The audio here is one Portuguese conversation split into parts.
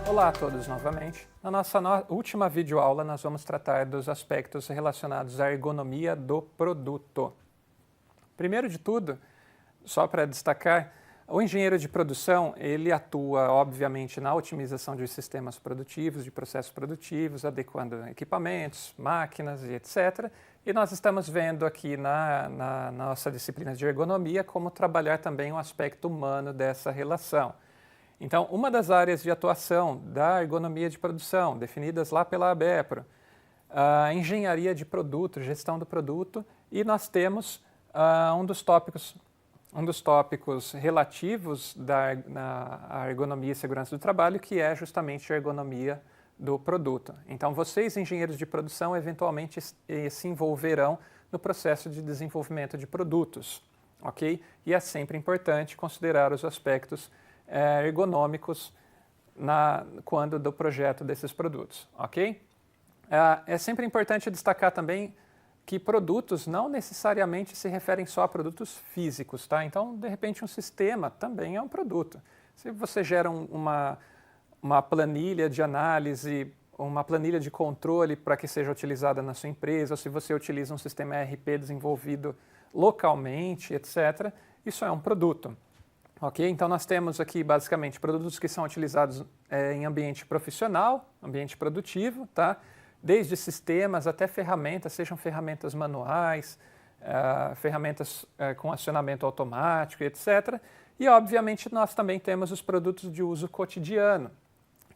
Olá a todos novamente. Na nossa última videoaula nós vamos tratar dos aspectos relacionados à ergonomia do produto. Primeiro de tudo, só para destacar, o engenheiro de produção, ele atua obviamente na otimização de sistemas produtivos, de processos produtivos, adequando equipamentos, máquinas e etc. E nós estamos vendo aqui na nossa disciplina de ergonomia como trabalhar também o aspecto humano dessa relação. Então, uma das áreas de atuação da ergonomia de produção, definidas lá pela ABEPRO, a engenharia de produto, gestão do produto, e nós temos um dos tópicos relativos à ergonomia e segurança do trabalho, que é justamente a ergonomia do produto. Então, vocês, engenheiros de produção, eventualmente se envolverão no processo de desenvolvimento de produtos, ok? E é sempre importante considerar os aspectos ergonômicos quando do projeto desses produtos, ok? É sempre importante destacar também que produtos não necessariamente se referem só a produtos físicos, tá? Então, de repente, um sistema também é um produto. Se você gera uma planilha de análise, uma planilha de controle para que seja utilizada na sua empresa, ou se você utiliza um sistema ERP desenvolvido localmente, etc., isso é um produto. Ok? Então, nós temos aqui, basicamente, produtos que são utilizados em ambiente profissional, ambiente produtivo, tá? Desde sistemas até ferramentas, sejam ferramentas manuais, ferramentas com acionamento automático, etc. E, obviamente, nós também temos os produtos de uso cotidiano,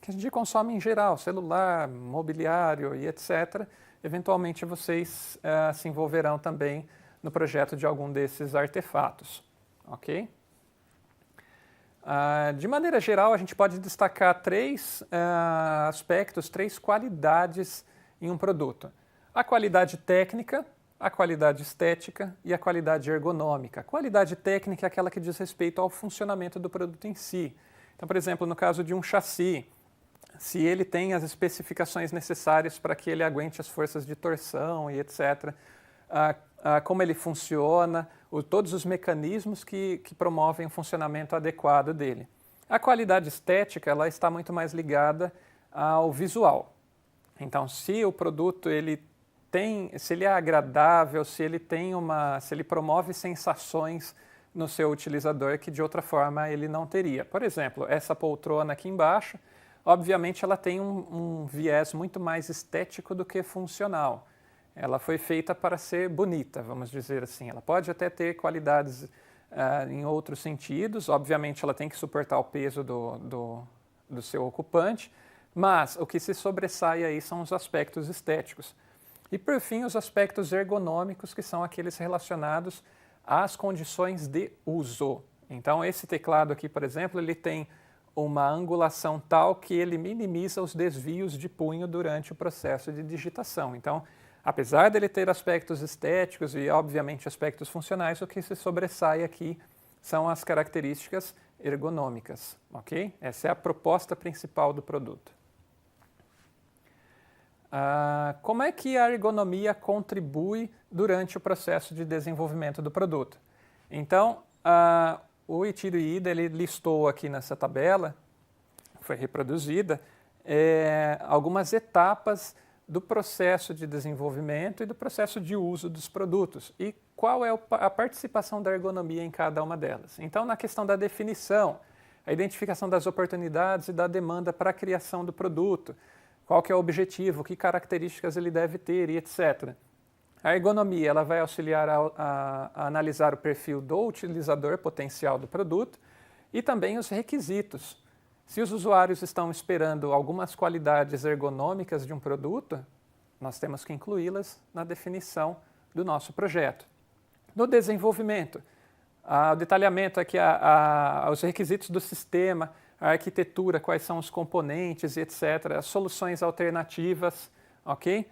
que a gente consome em geral, celular, mobiliário e etc. Eventualmente, vocês se envolverão também no projeto de algum desses artefatos, ok? De maneira geral, a gente pode destacar três aspectos, três qualidades em um produto. A qualidade técnica, a qualidade estética e a qualidade ergonômica. A qualidade técnica é aquela que diz respeito ao funcionamento do produto em si. Então, por exemplo, no caso de um chassi, se ele tem as especificações necessárias para que ele aguente as forças de torção e etc., como ele funciona, todos os mecanismos que promovem o funcionamento adequado dele. A qualidade estética ela está muito mais ligada ao visual. Então, se o produto se ele é agradável, se ele promove sensações no seu utilizador que de outra forma ele não teria. Por exemplo, essa poltrona aqui embaixo, obviamente ela tem um viés muito mais estético do que funcional. Ela foi feita para ser bonita, vamos dizer assim. Ela pode até ter qualidades em outros sentidos. Obviamente, ela tem que suportar o peso do seu ocupante, mas o que se sobressai aí são os aspectos estéticos. E, por fim, os aspectos ergonômicos, que são aqueles relacionados às condições de uso. Então, esse teclado aqui, por exemplo, ele tem uma angulação tal que ele minimiza os desvios de punho durante o processo de digitação. Então, apesar dele ter aspectos estéticos e, obviamente, aspectos funcionais, o que se sobressai aqui são as características ergonômicas, ok? Essa é a proposta principal do produto. Como é que a ergonomia contribui durante o processo de desenvolvimento do produto? Então, o Ichiro Ida ele listou aqui nessa tabela, foi reproduzida, algumas etapas do processo de desenvolvimento e do processo de uso dos produtos e qual é a participação da ergonomia em cada uma delas. Então, na questão da definição, a identificação das oportunidades e da demanda para a criação do produto, qual que é o objetivo, que características ele deve ter e etc. A ergonomia ela vai auxiliar a analisar o perfil do utilizador potencial do produto e também os requisitos. Se os usuários estão esperando algumas qualidades ergonômicas de um produto, nós temos que incluí-las na definição do nosso projeto. No desenvolvimento, o detalhamento aqui, os requisitos do sistema, a arquitetura, quais são os componentes, etc., as soluções alternativas, ok?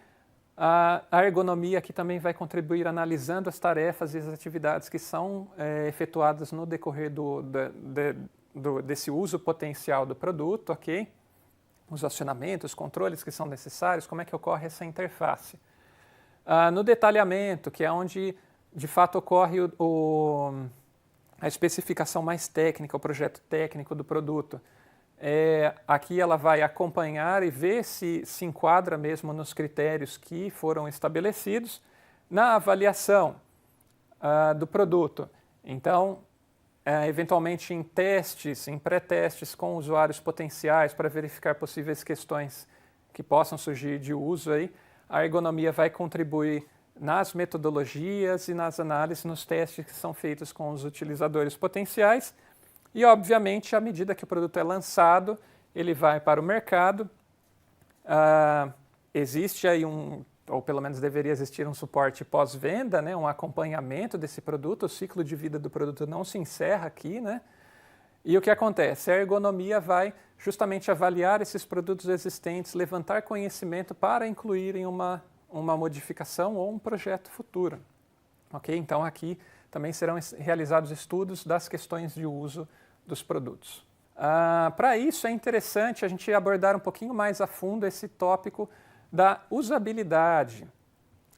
A ergonomia aqui também vai contribuir analisando as tarefas e as atividades que são efetuadas no decorrer desse uso potencial do produto, ok? Os acionamentos, os controles que são necessários, como é que ocorre essa interface. No detalhamento, que é onde de fato ocorre a especificação mais técnica, o projeto técnico do produto. Aqui ela vai acompanhar e ver se se enquadra mesmo nos critérios que foram estabelecidos na avaliação do produto. Então, eventualmente em testes, em pré-testes com usuários potenciais para verificar possíveis questões que possam surgir de uso aí, a ergonomia vai contribuir nas metodologias e nas análises, nos testes que são feitos com os utilizadores potenciais. E, obviamente, à medida que o produto é lançado, ele vai para o mercado. Existe aí ou pelo menos deveria existir um suporte pós-venda, né, um acompanhamento desse produto. O ciclo de vida do produto não se encerra aqui, né? E o que acontece? A ergonomia vai justamente avaliar esses produtos existentes, levantar conhecimento para incluir em uma modificação ou um projeto futuro. Ok? Então, aqui também serão realizados estudos das questões de uso dos produtos. Para isso, é interessante a gente abordar um pouquinho mais a fundo esse tópico da usabilidade.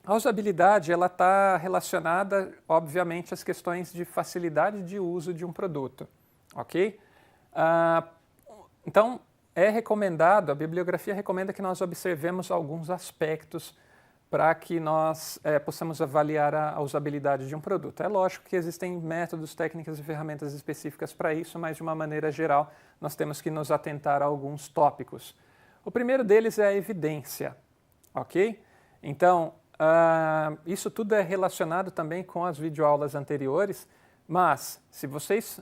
A usabilidade ela está relacionada, obviamente, às questões de facilidade de uso de um produto. Ok? Então, é recomendado, a bibliografia recomenda que nós observemos alguns aspectos para que nós possamos avaliar a usabilidade de um produto. É lógico que existem métodos, técnicas e ferramentas específicas para isso, mas de uma maneira geral nós temos que nos atentar a alguns tópicos. O primeiro deles é a evidência, ok? Então, isso tudo é relacionado também com as videoaulas anteriores, mas se vocês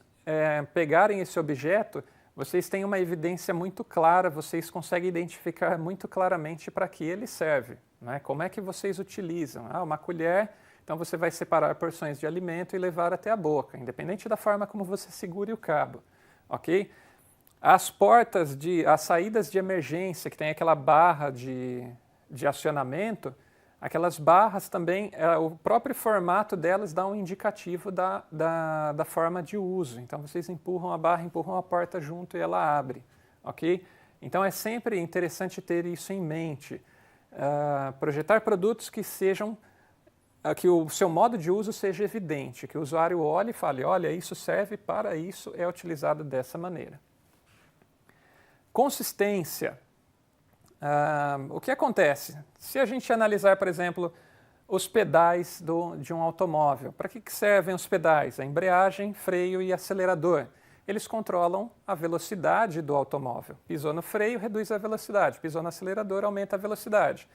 pegarem esse objeto, vocês têm uma evidência muito clara, vocês conseguem identificar muito claramente para que ele serve. Né? Como é que vocês utilizam? Uma colher, então você vai separar porções de alimento e levar até a boca, independente da forma como você segure o cabo. Ok? As portas, as saídas de emergência, que tem aquela barra de acionamento, aquelas barras também, o próprio formato delas dá um indicativo da forma de uso. Então, vocês empurram a barra, empurram a porta junto e ela abre. Ok? Então, é sempre interessante ter isso em mente. Projetar produtos que sejam, que o seu modo de uso seja evidente, que o usuário olhe e fale, olha, isso serve para isso, é utilizado dessa maneira. Consistência. O que acontece? Se a gente analisar, por exemplo, os pedais de um automóvel, para que servem os pedais? A embreagem, freio e acelerador. Eles controlam a velocidade do automóvel. Pisou no freio, reduz a velocidade. Pisou no acelerador, aumenta a velocidade.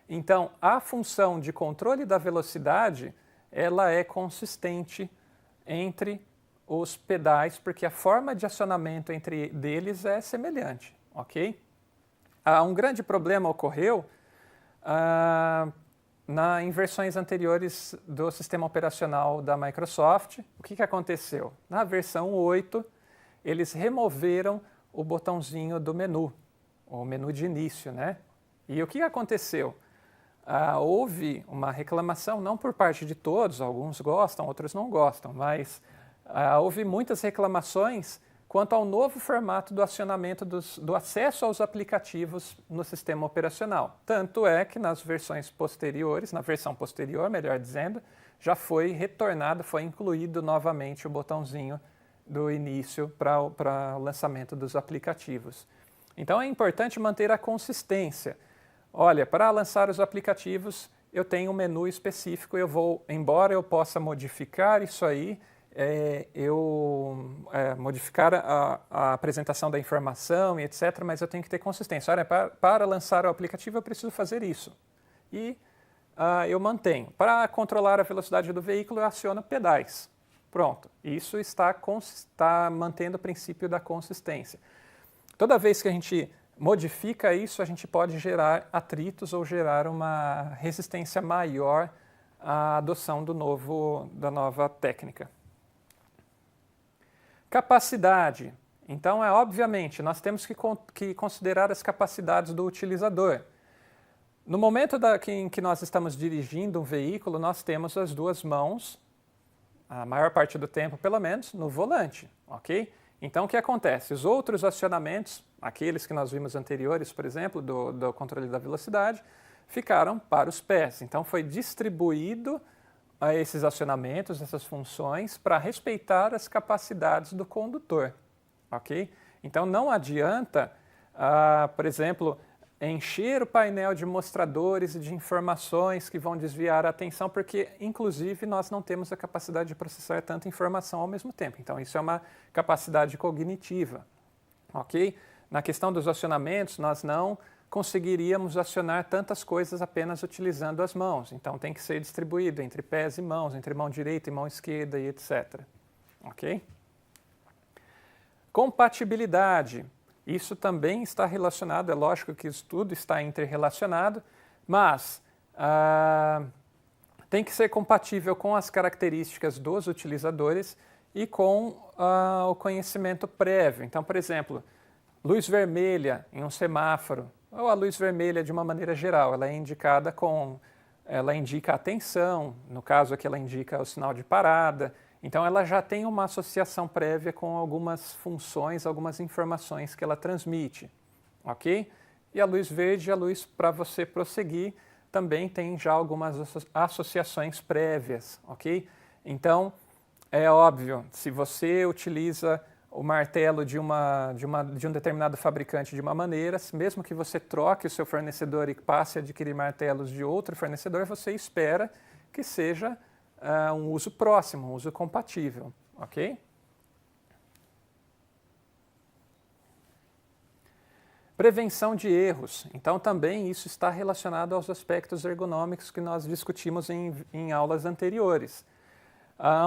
Então, a função de controle da velocidade, ela é consistente entre os pedais, porque a forma de acionamento entre deles é semelhante, ok? Um grande problema ocorreu em versões anteriores do sistema operacional da Microsoft. O que aconteceu? Na versão 8, eles removeram o botãozinho do menu, o menu de início, né? E o que aconteceu? Houve uma reclamação, não por parte de todos, alguns gostam, outros não gostam, mas houve muitas reclamações quanto ao novo formato do acionamento do acesso aos aplicativos no sistema operacional. Tanto é que nas versões posteriores, na versão posterior, melhor dizendo, já foi retornado, foi incluído novamente o botãozinho do início para o lançamento dos aplicativos. Então é importante manter a consistência. Olha, para lançar os aplicativos, eu tenho um menu específico, embora eu possa modificar isso aí, modificar a apresentação da informação e etc., mas eu tenho que ter consistência. Olha, para lançar o aplicativo eu preciso fazer isso. E eu mantenho. Para controlar a velocidade do veículo, eu aciono pedais. Pronto. Isso está mantendo o princípio da consistência. Toda vez que a gente modifica isso, a gente pode gerar atritos ou gerar uma resistência maior à adoção da nova técnica. Capacidade. Então, obviamente, nós temos que considerar as capacidades do utilizador. No momento em que nós estamos dirigindo um veículo, nós temos as duas mãos, a maior parte do tempo, pelo menos, no volante, ok? Então, o que acontece? Os outros acionamentos, aqueles que nós vimos anteriores, por exemplo, do controle da velocidade, ficaram para os pés. Então, foi distribuído esses acionamentos, essas funções, para respeitar as capacidades do condutor, ok? Então não adianta, por exemplo, encher o painel de mostradores e de informações que vão desviar a atenção, porque, inclusive, nós não temos a capacidade de processar tanta informação ao mesmo tempo. Então, isso é uma capacidade cognitiva, ok? Na questão dos acionamentos, nós não conseguiríamos acionar tantas coisas apenas utilizando as mãos. Então, tem que ser distribuído entre pés e mãos, entre mão direita e mão esquerda e etc. Ok? Compatibilidade. Isso também está relacionado, é lógico que isso tudo está interrelacionado, mas tem que ser compatível com as características dos utilizadores e com o conhecimento prévio. Então, por exemplo, luz vermelha em um semáforo, ou a luz vermelha de uma maneira geral, ela é indicada ela indica a atenção, no caso aqui ela indica o sinal de parada. Então, ela já tem uma associação prévia com algumas funções, algumas informações que ela transmite, ok? E a luz verde, a luz para você prosseguir, também tem já algumas associações prévias, ok? Então, é óbvio, se você utiliza o martelo de um determinado fabricante de uma maneira, mesmo que você troque o seu fornecedor e passe a adquirir martelos de outro fornecedor, você espera que seja um uso próximo, um uso compatível, ok? Prevenção de erros. Então, também isso está relacionado aos aspectos ergonômicos que nós discutimos em aulas anteriores.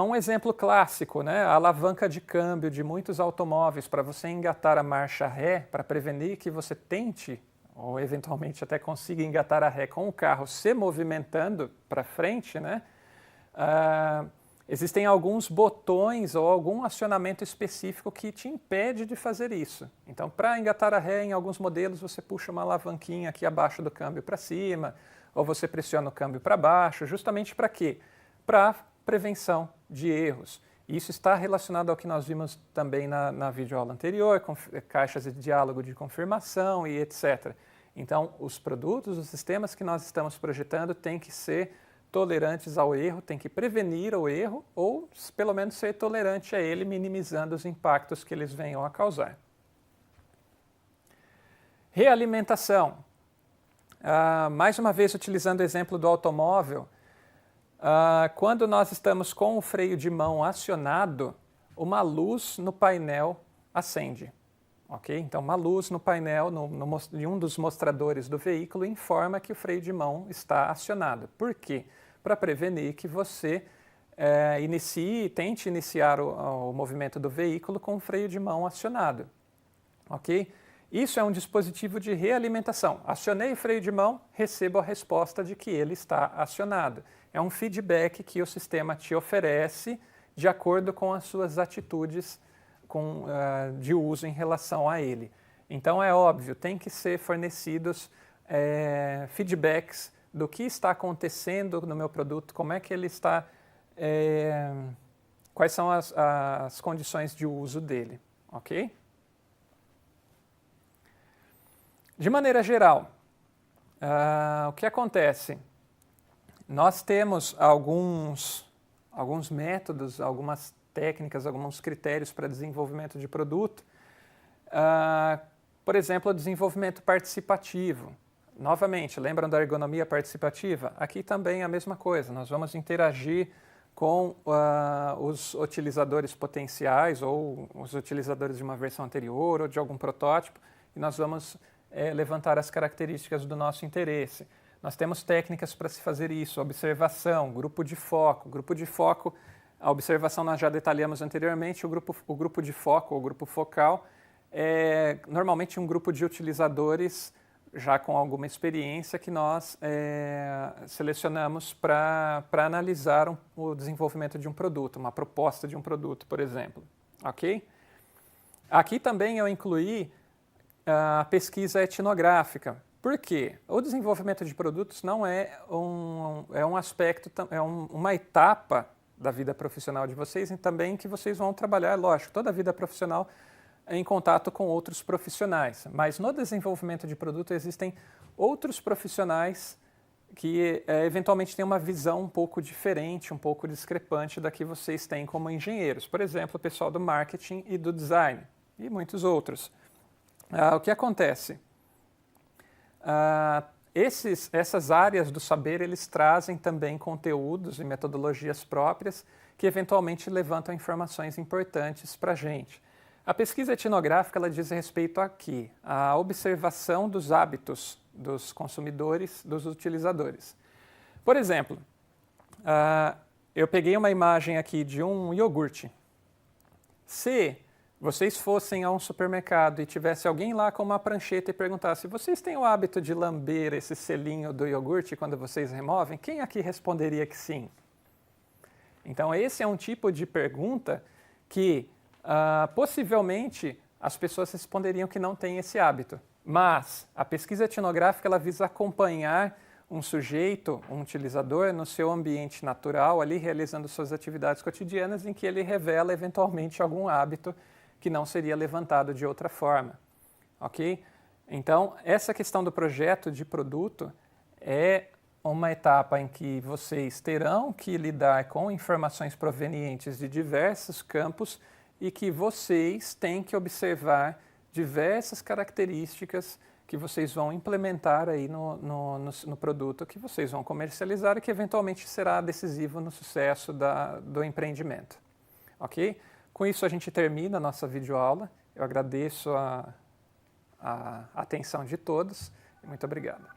Um exemplo clássico, né? A alavanca de câmbio de muitos automóveis para você engatar a marcha ré, para prevenir que você tente, ou eventualmente até consiga engatar a ré com o carro se movimentando para frente, né? Existem alguns botões ou algum acionamento específico que te impede de fazer isso. Então, para engatar a ré, em alguns modelos, você puxa uma alavanquinha aqui abaixo do câmbio para cima, ou você pressiona o câmbio para baixo, justamente para quê? Para prevenção de erros. Isso está relacionado ao que nós vimos também na videoaula anterior, com caixas de diálogo de confirmação e etc. Então, os produtos, os sistemas que nós estamos projetando têm que ser tolerantes ao erro, tem que prevenir o erro ou, pelo menos, ser tolerante a ele, minimizando os impactos que eles venham a causar. Realimentação. Mais uma vez, utilizando o exemplo do automóvel, quando nós estamos com o freio de mão acionado, uma luz no painel acende. Okay? Então, uma luz no painel, em um dos mostradores do veículo, informa que o freio de mão está acionado. Por quê? Para prevenir que você tente iniciar o movimento do veículo com o freio de mão acionado. Ok? Isso é um dispositivo de realimentação. Acionei o freio de mão, recebo a resposta de que ele está acionado. É um feedback que o sistema te oferece de acordo com as suas atitudes de uso em relação a ele. Então, é óbvio, tem que ser fornecidos feedbacks do que está acontecendo no meu produto, como é que ele está, quais são as condições de uso dele, ok? De maneira geral, o que acontece? Nós temos alguns métodos, algumas técnicas, alguns critérios para desenvolvimento de produto. Por exemplo, o desenvolvimento participativo. Novamente, lembram da ergonomia participativa? Aqui também é a mesma coisa. Nós vamos interagir com os utilizadores potenciais ou os utilizadores de uma versão anterior ou de algum protótipo e nós vamos levantar as características do nosso interesse. Nós temos técnicas para se fazer isso, observação, grupo de foco. Grupo de foco, a observação nós já detalhamos anteriormente, o grupo de foco, ou grupo focal, é normalmente um grupo de utilizadores já com alguma experiência que nós selecionamos para analisar o desenvolvimento de um produto, uma proposta de um produto, por exemplo. Ok? Aqui também eu incluí a pesquisa etnográfica. Por quê? O desenvolvimento de produtos não é um aspecto, uma etapa da vida profissional de vocês e também que vocês vão trabalhar, lógico, toda a vida profissional em contato com outros profissionais. Mas no desenvolvimento de produto existem outros profissionais que eventualmente têm uma visão um pouco diferente, um pouco discrepante da que vocês têm como engenheiros. Por exemplo, o pessoal do marketing e do design. e muitos outros. O que acontece? Essas áreas do saber, eles trazem também conteúdos e metodologias próprias que eventualmente levantam informações importantes para a gente. A pesquisa etnográfica ela diz respeito aqui à observação dos hábitos dos consumidores, dos utilizadores. Por exemplo, eu peguei uma imagem aqui de um iogurte. Se vocês fossem a um supermercado e tivesse alguém lá com uma prancheta e perguntasse: vocês têm o hábito de lamber esse selinho do iogurte quando vocês removem? Quem aqui responderia que sim? Então, esse é um tipo de pergunta que possivelmente as pessoas responderiam que não têm esse hábito. Mas a pesquisa etnográfica ela visa acompanhar um sujeito, um utilizador, no seu ambiente natural, ali realizando suas atividades cotidianas, em que ele revela eventualmente algum hábito que não seria levantado de outra forma. Ok? Então, essa questão do projeto de produto é uma etapa em que vocês terão que lidar com informações provenientes de diversos campos e que vocês têm que observar diversas características que vocês vão implementar aí no produto que vocês vão comercializar e que eventualmente será decisivo no sucesso do empreendimento. Ok? Com isso a gente termina a nossa videoaula. Eu agradeço a atenção de todos e muito obrigado.